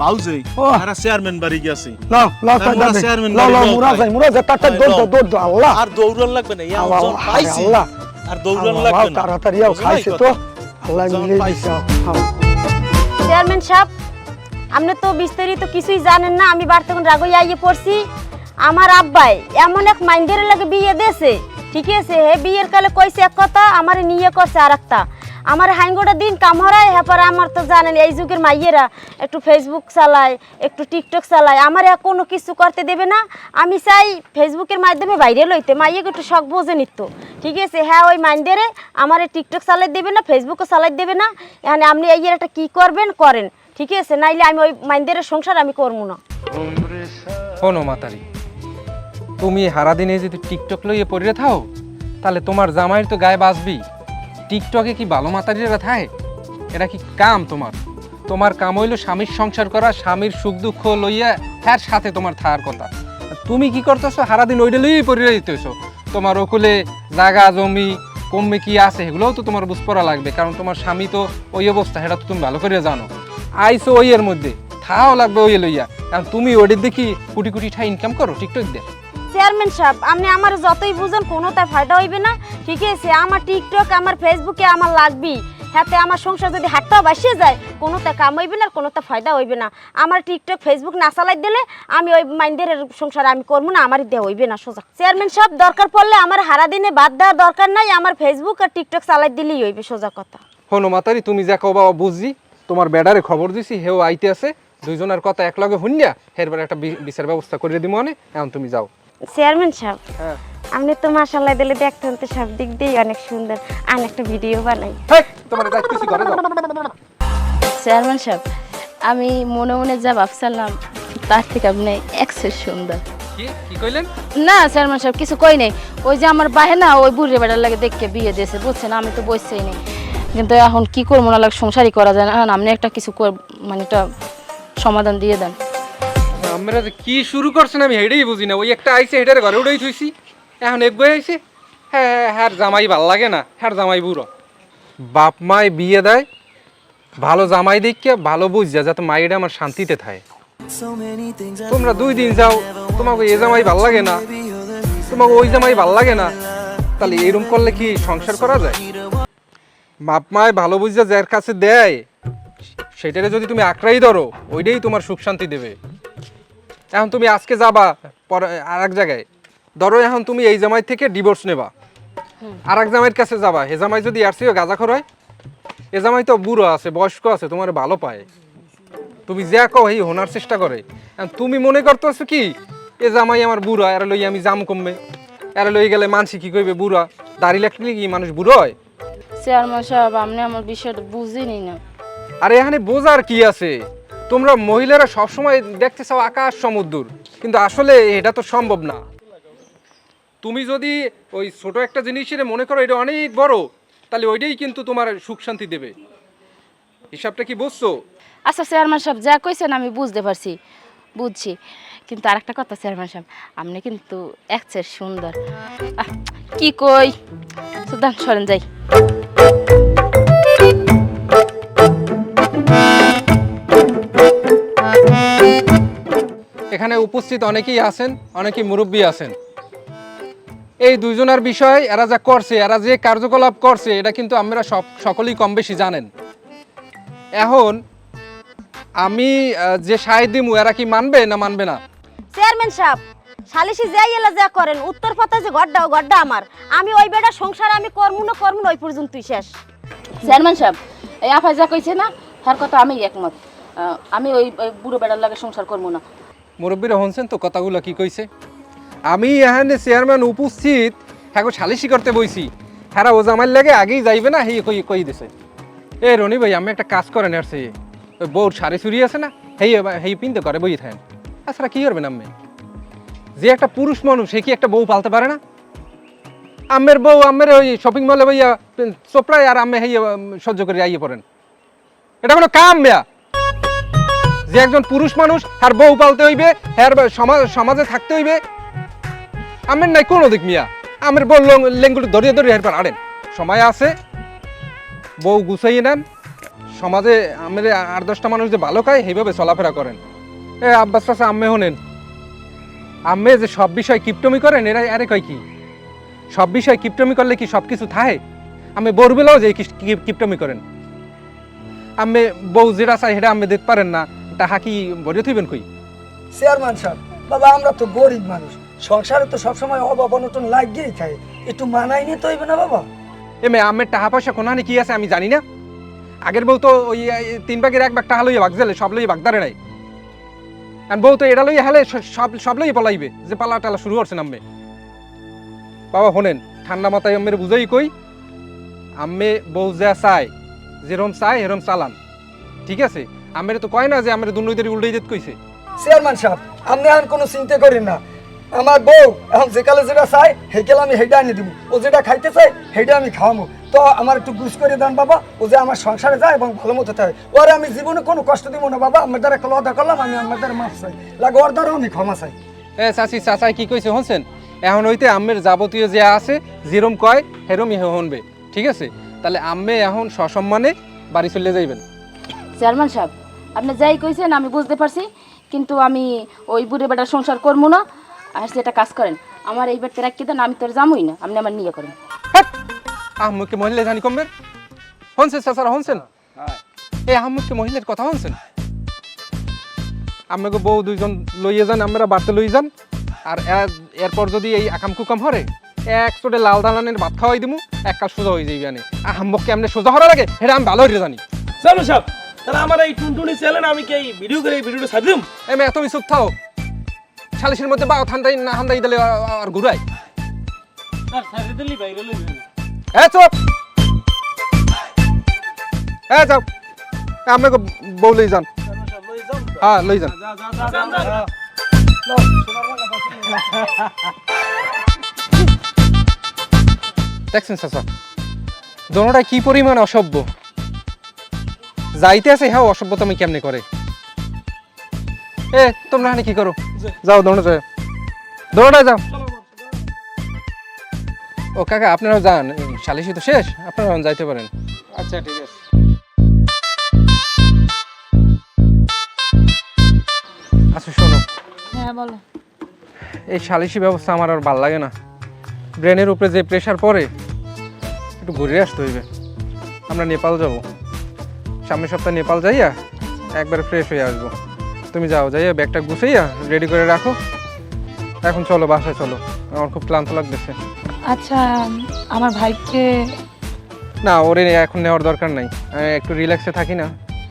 Speaker 4: বাউজে
Speaker 3: ও।
Speaker 4: এরা চেয়ারম্যান বাড়ি গেছে।
Speaker 3: লাও লাও
Speaker 4: হ্যাঁ, মোরা চেয়ারম্যান
Speaker 3: লাও
Speaker 4: বাড়ি
Speaker 3: লাও,
Speaker 4: যাও,
Speaker 3: মুরা
Speaker 4: তাই।
Speaker 3: যাই টাটা, দৌড় আল্লাহ।
Speaker 4: আর দৌড়ান লাগবে না,
Speaker 3: আল্লাহ,
Speaker 4: জন পাইছি
Speaker 3: আল্লাহ।
Speaker 4: আর দৌড়ান
Speaker 3: আল্লাহ,
Speaker 4: লাগবে না।
Speaker 3: তাড়াতাড়ি আও,
Speaker 4: বুঝো নাই
Speaker 3: খাইছে
Speaker 4: কথা?
Speaker 3: তো আল্লাহ
Speaker 4: জন
Speaker 3: মিলিয়ে
Speaker 4: পাইছি।
Speaker 3: দিছে।
Speaker 1: চেয়ারম্যান সাহেব, আপনি তো বিস্তারিত কিছুই জানেন না, আমি বাড়ি তখন রাগই আইয়ে পড়ছি। আমার আব্বাই এমন এক মাইন্ডের লাগে বিয়ে দিয়েছে, ঠিক আছে? হে বিয়ের কালে কইছে এক কথা, আমার নিয়ে করছে আর একটা। আমার হাইঙ্গোটা দিন কাম হরায়, হ্যাঁ আমার তো জানেন এই যুগের মাইয়েরা একটু ফেসবুক চালায়, একটু টিকটক চালায়, আমার কোনো কিছু করতে দেবে না। আমি চাই ফেসবুকের মাধ্যমে বাইরে লইতে, মাইয়েকে একটু শখ বোঝে নিত, ঠিক আছে? হ্যাঁ ওই মাইন্ডেরে আমার টিকটক চালাই দেবে না, ফেসবুকও চালাই দেবে না। এখানে আপনি এই একটা কী করবেন করেন, ঠিক আছে? নাইলে আমি ওই মাইন্ডের সংসার আমি করবো না।
Speaker 6: শোনো মাতারি, তুমি সারাদিনে যদি টিকটক লইয়ে পড়ে থাও, তাহলে তোমার জামাইয়ের তো গায়ে বাঁচবি। টিকটকে কি ভালো মাতারিরা থাকে? এটা কি কাম তোমার? তোমার কাম হইলো স্বামীর সংসার করা, স্বামীর সুখ দুঃখ লইয়া হ্যার সাথে তোমার থাকার কথা। তুমি কি করতেছো? সারাদিন ওইটা লইয়েই পড়ে দিতেছো। তোমার ওকুলে জায়গা জমি কমবে কি আছে, এগুলোও তো তোমার বুঝ পড়া লাগবে, কারণ তোমার স্বামী তো ওই অবস্থা, সেটা তো তুমি ভালো করে জানো। আইসো ওই এর মধ্যে, থাও লাগবে ওই লইয়া, কারণ তুমি ওইটার দেখি কোটি কোটি টাকা ইনকাম করো টিকটক দিয়ে।
Speaker 1: চেয়ারম্যান সাহেব, আপনি আমার যতই বুঝেন কোনো তার ফায়দা হইবে না, ঠিক আছে? আমার টিকটক, আমার ফেসবুকে আমার লাগবেই, হাতে আমার সংসার যদি হাতটাও বাসিয়ে যায় কোনোটা কাম হইবে না আর কোনোটা ফায়দা হইবে না। আমার টিকটক ফেসবুক না চালাই দিলে আমি ওই মাইন্ডের সংসার আমি করবো না, আমার দেওয়া হইবে না সোজা। চেয়ারম্যান সাহেব দরকার পড়লে আমার হারা দিনে বাদ দেওয়ার দরকার নাই, আমার ফেসবুক আর টিকটক চালাই দিলেই হইবে সোজা কথা।
Speaker 6: হনো মাতারি তুমি যা কও বাবা বুঝছি, তোমার বেডারে খবর দিছি, হেও আইতে আছে, দুইজনের কথা একলগে হুন্যা হেরবার একটা বিচার ব্যবস্থা করে দিব মানে। এখন তুমি যাও।
Speaker 1: চেয়ারম্যান সাহেব
Speaker 6: হ্যাঁ
Speaker 1: আপনি তো মাশাআল্লাহ দিলে দেখতেন তো সব দিক দিয়ে অনেক সুন্দর, আর একটা ভিডিও বানাই।
Speaker 6: হেই, তোমার যাইতেছি ঘরে যাও।
Speaker 5: চেয়ারম্যান সাহেব আমি মনে মনে যা ভাবছিলাম তার থেকে আপনি এক্সেস সুন্দর।
Speaker 6: কি কি কইলেন?
Speaker 5: না চেয়ারম্যান সাহেব কিছু কই নাই, ওই যে আমার বাহে না ওই বুড়ি বেড়ার লাগে দেখে বিয়ে দিয়েছে বুঝছেন, আমি তো বসছেই নেই, কিন্তু এখন কি করবো না লাগে সংসারই করা যায় না। এখন আপনি একটা কিছু মানে একটা সমাধান দিয়ে দেন।
Speaker 6: আমরা যে কি শুরু করছেন আমি হেডেই বুঝি না। ওই একটা আইছে হেডের ঘরে উড়েই থুইছি, এখন এক বই আইছে হ্যাঁ হ্যাঁ জামাই ভাল লাগে না, হ্যাঁ জামাই বুড়ো। বাপ মায় বিয়ে দেয় ভালো জামাই দেখিয়া ভালো বুঝা যাতে মাইটা আমার শান্তিতে থাকে। তোমরা 2 দিন যাও তোমাকে এ জামাই ভাল লাগে না, তোমাকে ওই জামাই ভাল লাগে না, তাহলে এরকম করলে কি সংসার করা যায়? বাপ মায় ভালো বুঝা যার কাছে দেয় সেটারে যদি তুমি আঁকড়াই ধরো ওইটাই তোমার সুখ শান্তি দেবে। এখন তুমি আজকে যাবা পরে আর এক জায়গায়, ধরো এখন তুমি এই জামাই থেকে ডিভোর্স নেবা, আর এক জামাইয়ের কাছে যাবা, হে জামাই যদি আর সিও গাঁজাখোর হয়, এ জামাই তো বুড়ো আছে বয়স্ক আছে তোমার ভালো পায়, তুমি যা কও এই হোনার চেষ্টা করে। তুমি মনে করতেছো কি এ জামাই আমার বুড়া, এরা লই আমি জাম কমবে, এরা লই গেলে মানসি কি কইবে বুড়া, দাড়ি লাগলে কি মানুষ বুড়ো হয়?
Speaker 5: চেয়ারম্যান সাহেব আপনি আমার বিষয়টা বুঝিনি না।
Speaker 6: আরে এখানে বোঝার কি আছে? তোমরা মহিলারা সবসময় দেখতে চাও আকাশ সমুদ্র, কিন্তু আসলে এটা তো সম্ভব না। তুমি যদি ওই ছোট একটা জিনিসের মনে করো এটা অনেক বড়, তাহলে ওইটাই কিন্তু তোমার সুখ শান্তি দেবে। হিসাবটা কি বুঝছো?
Speaker 5: আচ্ছা চেয়ারম্যান সাহেব যা কইছেন আমি বুঝতে পারছি, বুঝছি, কিন্তু আরেকটা কথা চেয়ারম্যান সাহেব আপনি কিন্তু এক্সেস সুন্দর। কি কই সুদান সরেন যাই।
Speaker 6: এখানে উপস্থিত অনেকেই আছেন, অনেকেই মুরব্বী আছেন। এই দুইজনের বিষয় এরা যা করছে, এরা যে কার্যকলাপ করছে এটা কিন্তু আমরা সকলেই কম বেশি জানেন। এখন আমি যে সায় দিমু এরা কি মানবে না মানবে না?
Speaker 1: চেয়ারম্যান সাহেব সালিশি যাই এলা যা করেন উত্তর পাতা যে গড্ডা আমার, আমি ওই বেটা সংসার আমি করমু না ওই পর্যন্তই শেষ।
Speaker 5: চেয়ারম্যান সাহেব এই আফাই যা কইছে না তার কথা আমি একমত, আমি ওই বুড়ো বেড়ার লাগে সংসার করবো না।
Speaker 6: মুরব্বীরা শুনছেন তো কথাগুলো কি কইছে? আমি এখানে চেয়ারম্যান উপস্থিত হ্যাঁ সালিশি করতে বইছি, হ্যাঁ ও জামাই লাগে আগেই যাইবে না হেই কই দিছে। এ রনি ভাই আমি একটা কাজ করেন আর সে ওই বউর শাড়ি চুরি আছে না হেই পিনতে করে বই থাকেন, তাছাড়া কি করবেন আমি? যে একটা পুরুষ মানুষ সে কি একটা বউ পালতে পারে না? আমের বউ আমের ওই শপিং মলে বইয়া চোপড়ায় আর আমি হেই সহ্য করে আইয়ে পড়েন, এটা কোনো কাম মেয়া? যে একজন পুরুষ মানুষ আর বউ পালতে হইবে, হ্যার সমাজে থাকতে হইবে, আমের নাই কোনো দিক মিয়া। আমের বউ লেঙ্গুলো ধরিয়ে ধরিয়ে হেরপার আড়েন, সময় আছে বউ গুছাইয়ে নেন, সমাজে আমের 8-10টা মানুষ যে ভালো খায় সেইভাবে চলাফেরা করেন। এ আব্বাস চাচা আম্মে হনেন, আম্মে যে সব বিষয় কিপটমি করেন এরা আরে কয় কি সব বিষয় কিপটমি করলে কি সব কিছু থাহে? আমি বরবেলাও যে কিপটমি করেন, আমি বউ যেটা চাই সেটা আমি দিতে পারেন না, টাকা কি ভরিয়ে থইবেন কই?
Speaker 3: চেয়ারম্যান সাহেব বাবা আমরা তো গরিব মানুষ, সংসারে তো সবসময় অভাব অনটন লাগিয়েই থাকে, একটু মানাই নিতে হইবে না বাবা?
Speaker 6: এমে আমের টাকা পয়সা কোনখানে কি আছে আমি জানি না? আগের বউ তো ওই 3 ভাগের 1 ভাগ টাকা লইয়া বাগজালে সব লইয়া বাগদারে নাই, আর বউ তো এটা লইয়া হেলে সব লইয়া পলাইবে, যে পালা টালা শুরু করছেন আম্মে। বাবা শোনেন ঠান্ডা মাথায় আম্মের বুঝাই কই, আম্মে বউ যা চায় যেরম চায় এরম চালান, ঠিক আছে? আমের তো কয় না যে আমার দুর্নীতির উল্টাই দিতে কইছে।
Speaker 3: চেয়ারম্যান সাহেব আপনি এখন কোনো চিন্তা করেন না, আমার বউ এখন যেকালে যেটা চাই সেইকালে আমি সেইটা আনি দিব, ও যেটা খাইতে চাই সেইটা আমি খাওয়াবো। তো আমার একটু গুছ করে দেন বাবা, ও যে আমার সংসারে যায় এবং ভালো মতো থাকে, ওরে আমি জীবনে কোনো কষ্ট দিব না বাবা। আমার দ্বারা একটা লদা করলাম, আমি আমার দ্বারা মাফ চাই, লাগে ওর দ্বারাও আমি ক্ষমা চাই।
Speaker 6: চাচাই কি কইছে শুনছেন? এখন হইতে আম্মের যাবতীয় যে আছে যেরম কয় সেরমই হনবে, ঠিক আছে? তাহলে আম্মে এখন সসম্মানে বাড়ি চলে যাইবেন।
Speaker 5: চেয়ারম্যান সাহেব আপনি যাই কইছেন আমি বুঝতে পারছি, কিন্তু আমি ওই বুড়ে বেটার সংসার করবো না। আর সেটা কাজ করেন আমার এই বেড়তে রাখি দেন, আমি তোর জামুই না, আপনি আমার নিয়ে করেন।
Speaker 6: আম্মুকে মহিলা জানি কমবে হনছেন চাচারা হনছেন এই আহমদকে মহিলার কথা হনছেন আমাকে বউ দুইজন লইয়ে যান আমরা বাড়তে লই যান আর এরপর যদি এই আকাম কুকাম হরে এক চোটে লাল দালানের ভাত খাওয়াই দিমু এক কাল সোজা হয়ে যাইবে আনে আহমদকে এমনি সোজা হওয়ার আগে এটা আমি ভালো হয়ে জানি
Speaker 8: জানো সাহেব তাহলে আমার এই টুনটুনি চ্যানেল আমি কি এই ভিডিও করে এই ভিডিওটা ছাড় দিম
Speaker 6: এই মেয়ে তুমি চুপ থাও সালিশের মধ্যে বাও ঠান্ডাই না হান্দাই দিলে আর ঘুরাই
Speaker 9: স্যার সাইডে দিলি বাইরে লই
Speaker 6: এ চুপ এ চুপ আমাকে বউ লই যান হ্যাঁ লই যান দেখছেন চাচা দোনোটা কি পরিমাণ অসভ্য যাইতে আছে হ্যাঁ অসভ্যতা আমি কেমনে করে এ তোমরা এখানে কি করো যাও দোনো যাও দোনোটা যাও ও কাকা আপনারাও যান সালিশি তো শেষ আপনারাও যাইতে পারেন
Speaker 9: আচ্ছা ঠিক আছে
Speaker 6: আচ্ছা শোনো
Speaker 7: হ্যাঁ বলো
Speaker 6: এই সালিশি ব্যবস্থা আমার আর ভাল লাগে না ব্রেনের উপরে যে প্রেশার পড়ে একটু ঘুরে আসতে হইবে আমরা নেপাল যাব সামনের সপ্তাহে নেপাল যাইয়া একবারে ফ্রেশ হয়ে আসবো তুমি যাও যাইয়া ব্যাগটা গুছাইয়া রেডি করে রাখো এখন চলো বাসায় চলো আমার খুব ক্লান্ত লাগতেছে
Speaker 7: আচ্ছা আমার ভাইকে
Speaker 6: না ওরে এখন নেওয়ার দরকার নাই আমি একটু রিল্যাক্সে থাকি না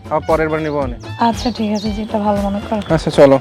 Speaker 6: আবার পরের বার নেবো অনেক
Speaker 7: আচ্ছা ঠিক আছে যেটা ভালো মনে করো
Speaker 6: আচ্ছা চলো